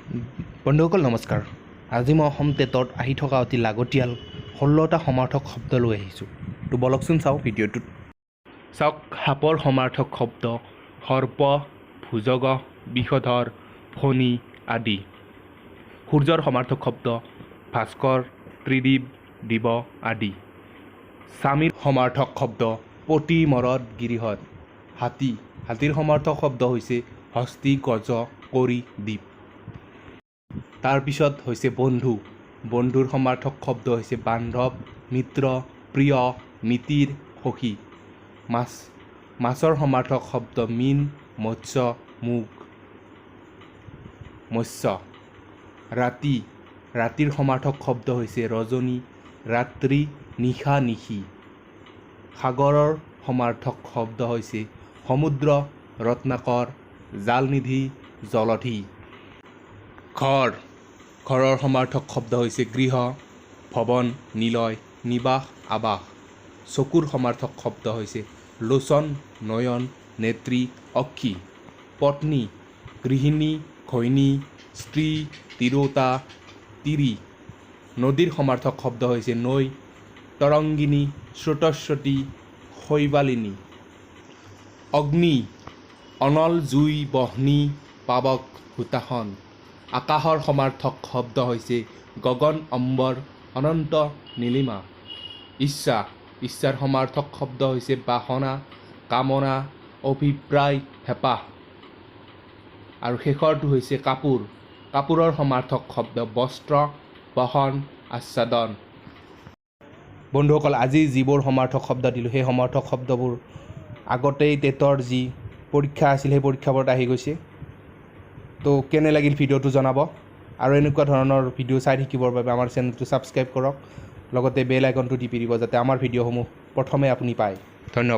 বন্ধুসকল নমস্কাৰ। আজি মই অসম টেটত আহি থকা অতি লাগতিয়াল 16টা সমাৰ্থক শব্দ লৈ আহিছোঁ। তো বলকচোন চাওঁ ভিডিঅ'টোত। চাওক, সাপৰ সমাৰ্থক শব্দ সৰ্প, ভুজগ, বিষধৰ, ফণী আদি। সূৰ্যৰ সমাৰ্থক শব্দ ভাস্কৰ, ত্ৰিদীপ, দিৱ আদি। স্বামীৰ সমাৰ্থক শব্দ পতি, মৰদ, গিৰিহত। হাতীৰ সমাৰ্থক শব্দ হৈছে হস্তি, গজ, কৰি, দ্বীপ। তাৰপিছত হৈছে বন্ধুৰ সমাৰ্থক শব্দ হৈছে বান্ধৱ, মিত্ৰ, প্ৰিয়, মিতিৰ, সখী। মাছৰ সমাৰ্থক শব্দ মীন, মৎস্য, মুগ, মৎস্য। ৰাতিৰ সমাৰ্থক শব্দ হৈছে ৰজনী, ৰাত্ৰি, নিশা, নিশি। সাগৰৰ সমাৰ্থক শব্দ হৈছে সমুদ্ৰ, ৰত্নাকৰ, জালনিধি, জলধি। ঘৰৰ সমাৰ্থক শব্দ হৈছে গৃহ, ভৱন, নিলয়, নিবাস, আৱাস। চকুৰ সমাৰ্থক শব্দ হৈছে লোচন, নয়ন, নেত্ৰী, অক্ষি। পত্নী, গৃহিণী, ঘৈণী, স্ত্ৰী, তিৰোতা, তিৰী। নদীৰ সমাৰ্থক শব্দ হৈছে নৈ, তৰংগিনী, স্ৰোতস্বতী, শৈবালিনী। অগ্নি, অনল, জুই, বহ্নি, পাৱক, হুতাসন। আকাশৰ সমাৰ্থক শব্দ হৈছে গগন, অম্বৰ, অনন্ত, নীলিমা। ইচ্ছাৰ সমাৰ্থক শব্দ হৈছে বাসনা, কামনা, অভিপ্ৰায়, হেঁপাহ। আৰু শেষৰটো হৈছে কাপোৰৰ সমাৰ্থক শব্দ বস্ত্ৰ, বহন, আচ্ছাদন। বন্ধুসকল, আজি যিবোৰ সমাৰ্থক শব্দ দিলোঁ সেই সমাৰ্থক শব্দবোৰ আগতেই টেটৰ যি পৰীক্ষা আছিল সেই পৰীক্ষাবোৰত আহি গৈছে। তো কেনে লাগিল ভিডিঅ'টো জনাব, আৰু এনেকুৱা ধৰণৰ ভিডিঅ' চাই থাকিবৰ বাবে আমাৰ চেনেলটো ছাবস্ক্ৰাইব কৰক, লগতে বেল আইকনটো টিপি দিব যাতে আমাৰ ভিডিঅ'সমূহ প্ৰথমে আপুনি পায়। ধন্যবাদ।